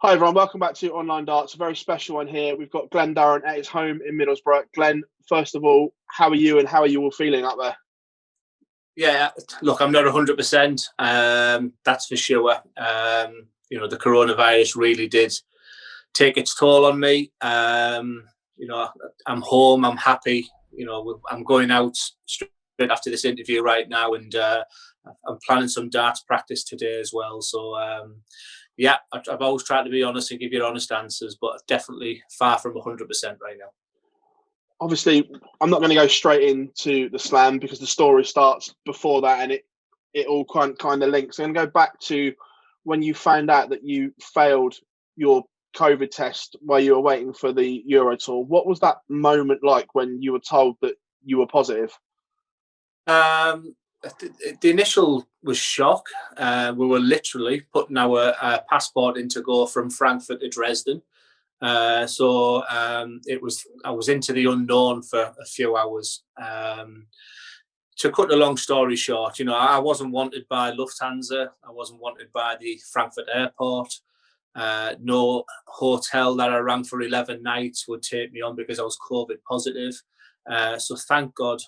Hi everyone, welcome back to Online Darts. A very special one here. We've got Glen Durrant at his home in Middlesbrough. Glenn, first of all, how are you and how are you all feeling up there? Yeah, look, I'm not 100%. That's for sure. The coronavirus really did take its toll on me. I'm home. I'm happy. I'm going out straight after this interview right now, and I'm planning some darts practice today as well. So, I've always tried to be honest and give you honest answers, but definitely far from 100% right now. Obviously, I'm not going to go straight into the slam because the story starts before that, and it all kind of links. I'm going to go back to when you found out that you failed your COVID test while you were waiting for the Euro Tour. What was that moment like when you were told that you were positive? The initial was shock. We were literally putting our passport in to go from Frankfurt to Dresden. I was into the unknown for a few hours. To cut a long story short, I wasn't wanted by Lufthansa. I wasn't wanted by the Frankfurt airport. No hotel that I rang for 11 nights would take me on because I was COVID positive. So thank God,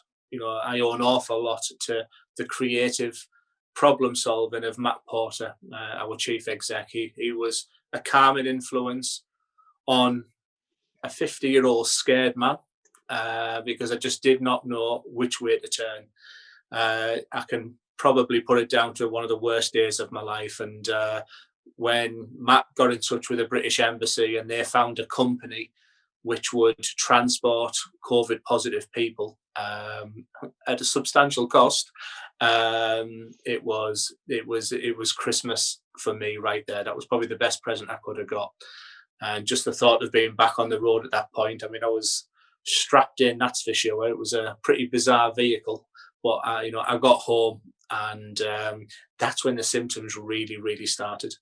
I owe an awful lot to the creative problem solving of Matt Porter, our chief exec. He was a calming influence on a 50-year-old scared man because I just did not know which way to turn. I can probably put it down to one of the worst days of my life. And when Matt got in touch with the British Embassy and they found a company which would transport COVID positive people at a substantial cost, it was Christmas for me right there. That was probably the best present I could have got. And just the thought of being back on the road at that point, I mean, I was strapped in, that's for sure. It was a pretty bizarre vehicle, but I got home, and that's when the symptoms really, really started.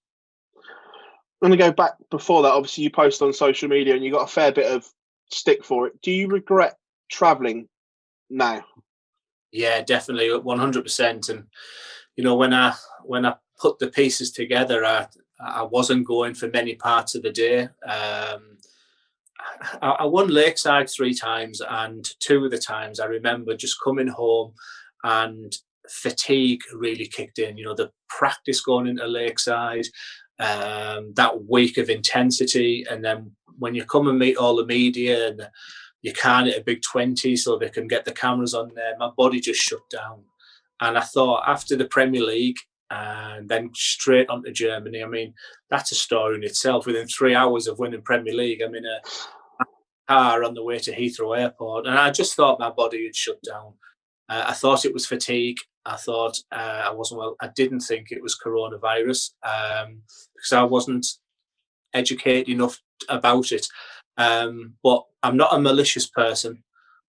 I'm going to go back before that. Obviously, you posted on social media and you got a fair bit of stick for it. Do you regret traveling now? Yeah, definitely, 100%. And when I put the pieces together, I wasn't going for many parts of the day. I won Lakeside 3 times, and 2 of the times I remember just coming home and fatigue really kicked in. The practice going into Lakeside, that week of intensity, and then when you come and meet all the media and you can't hit a big 20 so they can get the cameras on there, my body just shut down. And I thought after the Premier League, and then straight on to Germany. I mean, that's a story in itself. Within 3 hours of winning Premier League, I'm in a car on the way to Heathrow Airport, and I just thought my body had shut down. I thought it was fatigue. I thought I wasn't well. I didn't think it was coronavirus because I wasn't educated enough about it. But I'm not a malicious person,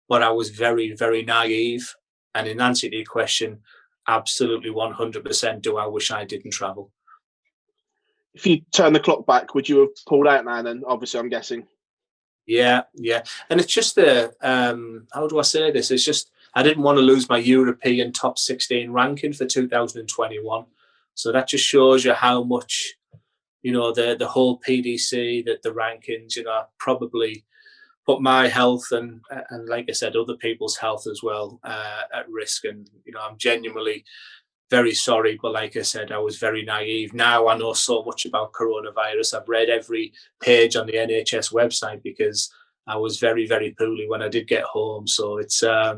but I was very, very naive. And in answer to your question, absolutely 100% do I wish I didn't travel. If you turn the clock back, would you have pulled out now then? Obviously, I'm guessing. Yeah. And it's just how do I say this? It's just I didn't want to lose my European top 16 ranking for 2021. So that just shows you how much, the whole PDC, the rankings, probably put my health and like I said, other people's health as well at risk. And, I'm genuinely very sorry. But like I said, I was very naive. Now I know so much about coronavirus. I've read every page on the NHS website because I was very, very poorly when I did get home. So it's, I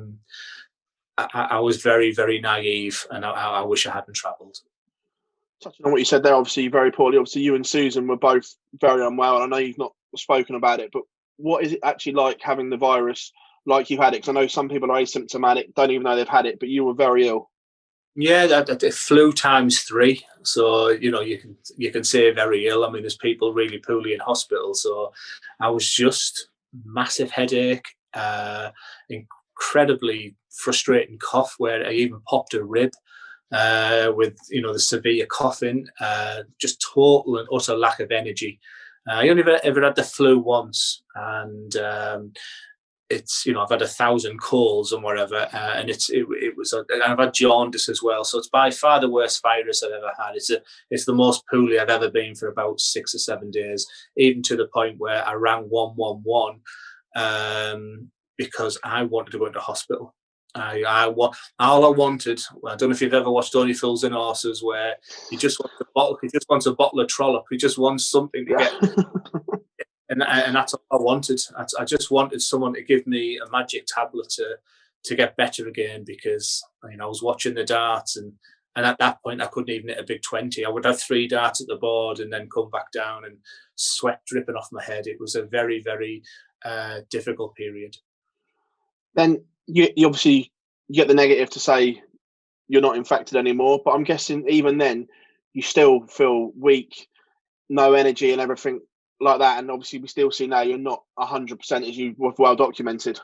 was very, very naive, and I wish I hadn't travelled. Touching on what you said there, obviously very poorly. Obviously, you and Susan were both very unwell, and I know you've not spoken about it, but what is it actually like having the virus like you had it? Because I know some people are asymptomatic, don't even know they've had it, but you were very ill. Yeah, that flu times 3. So you can say very ill. I mean, there's people really poorly in hospital. So I was just massive headache, incredibly frustrating cough where I even popped a rib with the severe coughing, just total and utter lack of energy. I only ever had the flu once, and it's, I've had 1,000 calls and whatever, and it was, and I've had jaundice as well. So it's by far the worst virus I've ever had. It's the most poorly I've ever been for about 6 or 7 days, even to the point where I rang 111 because I wanted to go into hospital. All I wanted. Well, I don't know if you've ever watched Only Fools and Horses, where he just wants a bottle. He just wants a bottle of Trollop. He just wants something to get. And that's all I wanted. I just wanted someone to give me a magic tablet to get better again, because I was watching the darts, and at that point I couldn't even hit a big 20. I would have 3 darts at the board and then come back down and sweat dripping off my head. It was a very, very difficult period. Then you obviously get the negative to say you're not infected anymore, but I'm guessing even then you still feel weak, no energy and everything like that. And obviously we still see now you're not 100%, as you were well documented.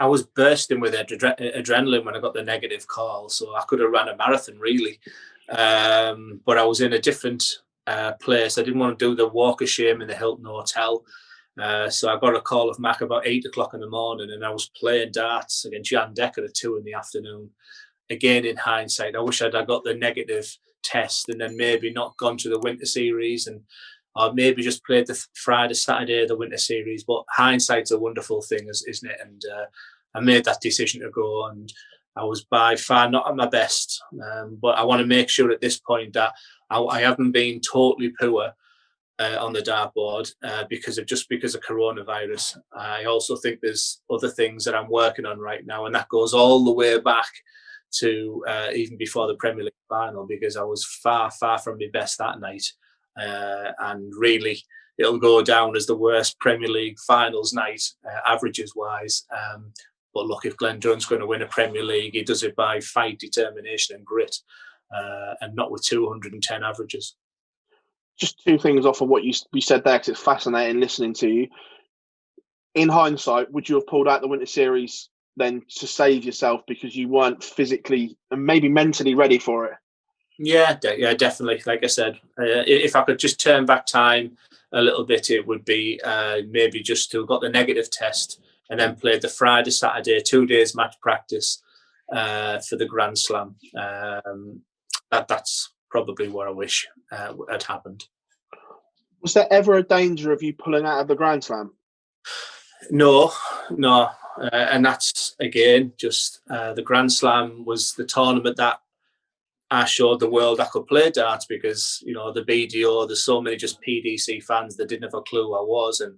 I was bursting with adrenaline when I got the negative call, so I could have ran a marathon really, but I was in a different place. I didn't want to do the walk of shame in the Hilton Hotel, so I got a call of Mac about 8 o'clock in the morning, and I was playing darts against Jan Decker at 2 in the afternoon. Again, in hindsight, I wish I'd got the negative test and then maybe not gone to the Winter Series, and or maybe just played the Friday, Saturday of the Winter Series. But hindsight's a wonderful thing, isn't it? And I made that decision to go, and I was by far not at my best. But I want to make sure at this point that I haven't been totally poor on the dartboard because of coronavirus. I also think there's other things that I'm working on right now, and that goes all the way back to even before the Premier League final, because I was far, far from my best that night. And really, it'll go down as the worst Premier League finals night, averages wise. But look, if Glen Durrant's going to win a Premier League, he does it by fight, determination, and grit, and not with 210 averages. Just 2 things off of what you said there, because it's fascinating listening to you. In hindsight, would you have pulled out the Winter Series then to save yourself because you weren't physically and maybe mentally ready for it? Yeah, definitely. Like I said, if I could just turn back time a little bit, it would be maybe just to have got the negative test and then played the Friday, Saturday, 2 days match practice for the Grand Slam. That's probably what I wish had happened. Was there ever a danger of you pulling out of the Grand Slam? No. And that's, again, just the Grand Slam was the tournament that I showed the world I could play darts, because, the BDO, there's so many just PDC fans that didn't have a clue who I was. And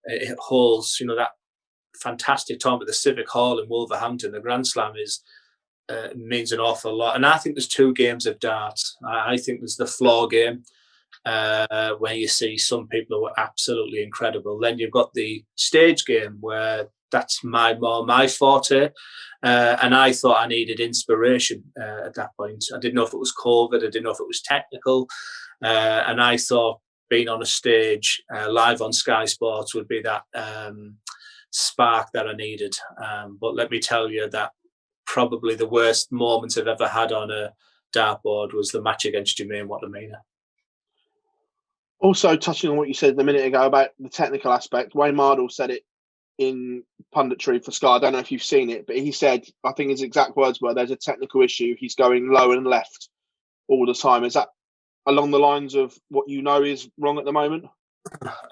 it holds, that fantastic tournament at the Civic Hall in Wolverhampton. The Grand Slam means an awful lot. And I think there's 2 games of darts. I think there's the floor game, where you see some people who are absolutely incredible. Then you've got the stage game, where that's my forte. And I thought I needed inspiration at that point. I didn't know if it was COVID. I didn't know if it was technical. And I thought being on a stage live on Sky Sports would be that spark that I needed. But let me tell you that probably the worst moments I've ever had on a dartboard was the match against Jermaine Wattimena. Also, touching on what you said a minute ago about the technical aspect, Wayne Mardle said it in punditry for Sky. I don't know if you've seen it, but he said, I think his exact words were, there's a technical issue. He's going low and left all the time. Is that along the lines of what is wrong at the moment?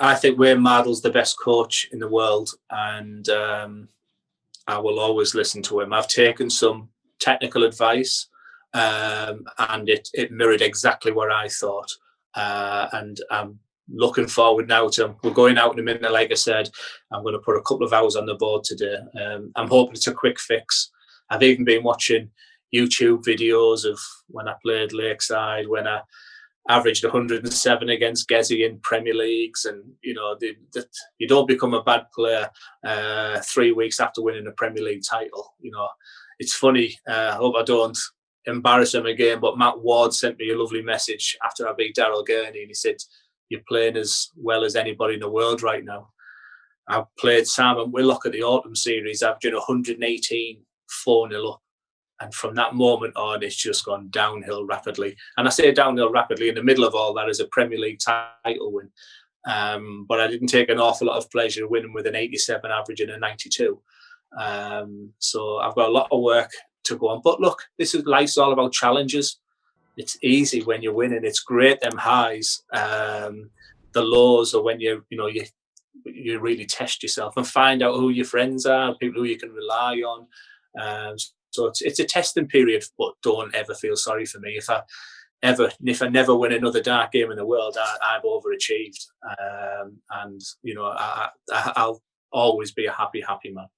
I think Wayne Mardle's the best coach in the world, and I will always listen to him. I've taken some technical advice, and it mirrored exactly what I thought. And I'm looking forward now to, we're going out in a minute, like I said. I'm going to put a couple of hours on the board today. I'm hoping it's a quick fix. I've even been watching YouTube videos of when I played Lakeside, when I averaged 107 against Gezi in Premier Leagues, and you don't become a bad player 3 weeks after winning a Premier League title. It's funny. I hope I don't embarrass him again, but Matt Ward sent me a lovely message after I beat Daryl Gurney, and he said, "You're playing as well as anybody in the world right now." I played Simon Willock at the Autumn Series, averaging 118, 4-0 up. And from that moment on, it's just gone downhill rapidly. And I say downhill rapidly in the middle of all that is a Premier League title win. but I didn't take an awful lot of pleasure winning with an 87 average and a 92. So I've got a lot of work to go on. But look, life's all about challenges. It's easy when you're winning. It's great, them highs. The lows are when you really test yourself and find out who your friends are, people who you can rely on. So it's a testing period, but don't ever feel sorry for me. If I never win another dart game in the world, I've overachieved, and I'll always be a happy man.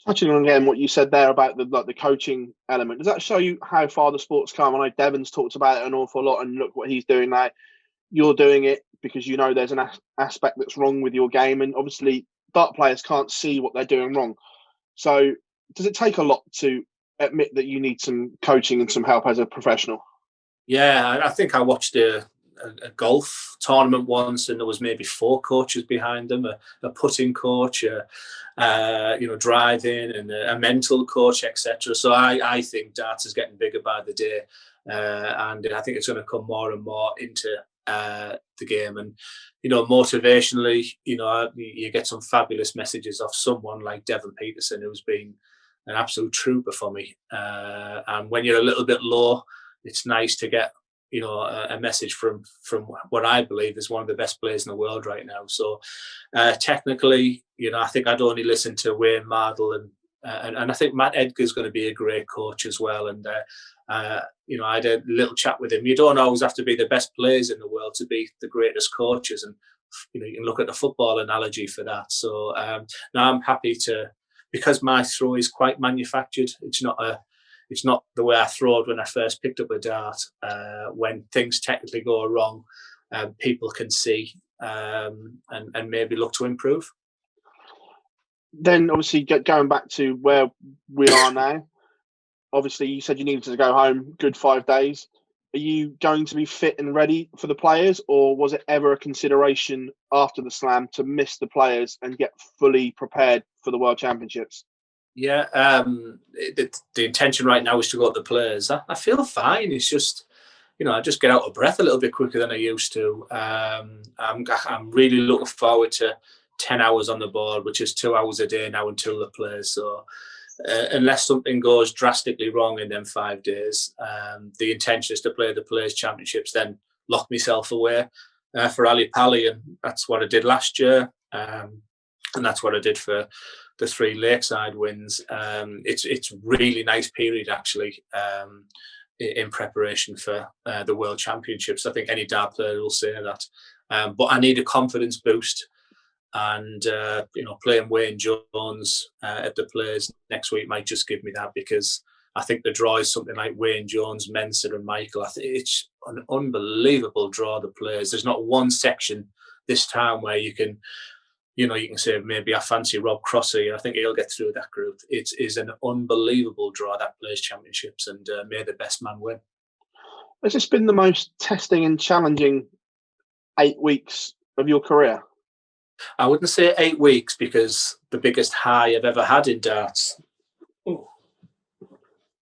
Touching on again what you said there about the coaching element, does that show you how far the sport's come? I know Devon's talked about it an awful lot, and look what he's doing now. You're doing it because you know there's an aspect that's wrong with your game, and obviously dart players can't see what they're doing wrong. So does it take a lot to admit that you need some coaching and some help as a professional? Yeah, I think I watched a golf tournament once, and there was maybe 4 coaches behind them: a putting coach, driving, and a mental coach, etc. So I think darts is getting bigger by the day, and I think it's going to come more and more into the game. And motivationally, you get some fabulous messages off someone like Devon Peterson, who's been an absolute trooper for me. And when you're a little bit low, it's nice to get a message from what I believe is one of the best players in the world right now. So technically, I think I'd only listen to Wayne Mardle, and I think Matt Edgar's going to be a great coach as well. And I had a little chat with him. You don't always have to be the best players in the world to be the greatest coaches, and you can look at the football analogy for that. So now I'm happy to, because my throw is quite manufactured. It's not the way I throwed when I first picked up a dart. When things technically go wrong, people can see and maybe look to improve. Then obviously going back to where we are now, obviously you said you needed to go home, good 5 days. Are you going to be fit and ready for the players, or was it ever a consideration after the slam to miss the players and get fully prepared for the World Championships? Yeah, the intention right now is to go to the players. I feel fine. It's just, I just get out of breath a little bit quicker than I used to. I'm really looking forward to 10 hours on the board, which is 2 hours a day now until the players. So unless something goes drastically wrong in them 5 days, the intention is to play the Players' Championships, then lock myself away for Ali Pali, and that's what I did last year, and that's what I did for the 3 Lakeside wins. It's really nice period actually in preparation for the World Championships. I think any dart player will say that, but I need a confidence boost. And playing Wayne Jones at the Players next week might just give me that, because I think the draw is something like Wayne Jones, Mensah, and Michael. I think it's an unbelievable draw. The Players. There's not one section this time where you can say maybe I fancy Rob Crossy. I think he'll get through that group. It is an unbelievable draw, that Players Championships, and may the best man win. Has this been the most testing and challenging 8 weeks of your career? I wouldn't say 8 weeks, because the biggest high I've ever had in darts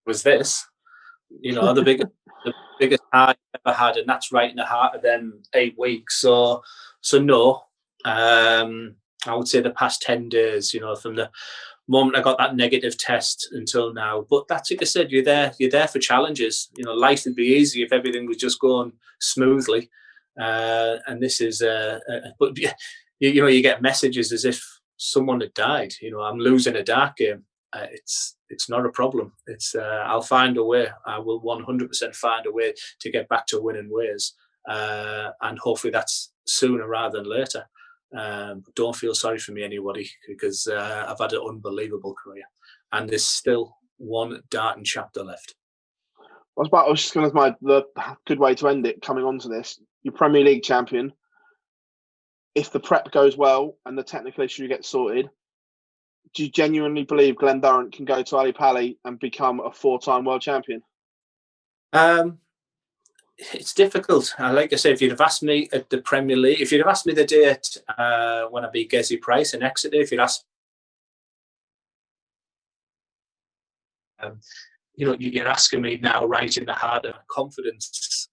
was this. The biggest high I've ever had, and that's right in the heart of them 8 weeks. So no, I would say the past 10 days. From the moment I got that negative test until now. But that's, like I said, you're there for challenges. Life would be easy if everything was just going smoothly, and this is but. You get messages as if someone had died. I'm losing a dart game. It's not a problem. I'll find a way. I will 100% find a way to get back to winning ways, and hopefully that's sooner rather than later. Don't feel sorry for me, anybody, because I've had an unbelievable career, and there's still one darting chapter left. I was just going to the good way to end it. Coming on to this, you're Premier League champion. If the prep goes well and the technical issue gets sorted, do you genuinely believe Glen Durrant can go to Ali Pali and become a 4-time world champion? It's difficult. Like I said, if you'd have asked me at the Premier League, if you'd have asked me the date when I beat Gezi Price in Exeter, if you'd asked, you're asking me now right in the heart of confidence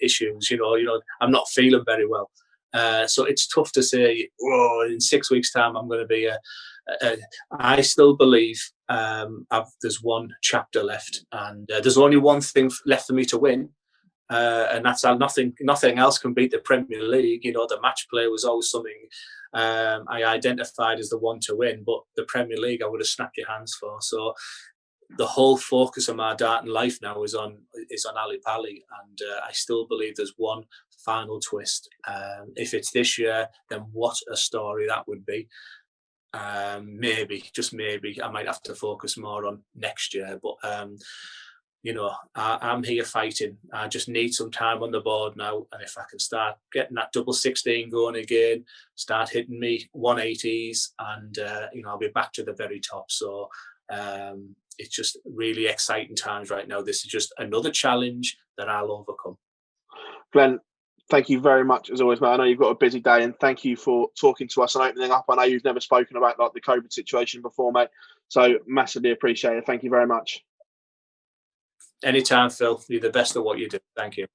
issues. I'm not feeling very well. So it's tough to say, oh, in 6 weeks' time I'm going to be I still believe there's one chapter left, and there's only one thing left for me to win, and that's nothing else can beat the Premier League. You know, the match play was always something I identified as the one to win, but the Premier League I would have snapped your hands for. So the whole focus of my darting life now is on Ali Pali, and I still believe there's one final twist. If it's this year, then what a story that would be. Maybe, just maybe, I might have to focus more on next year. But you know, I'm here fighting. I just need some time on the board now, and if I can start getting that double 16 going again, start hitting me 180s, and you know, I'll be back to the very top. So it's just really exciting times right now. This is just another challenge that I'll overcome. Glenn, thank you very much as always, mate. I know you've got a busy day, and thank you for talking to us and opening up. I know you've never spoken about like the COVID situation before, mate. So massively appreciate it. Thank you very much. Anytime, Phil. You're the best at what you do. Thank you.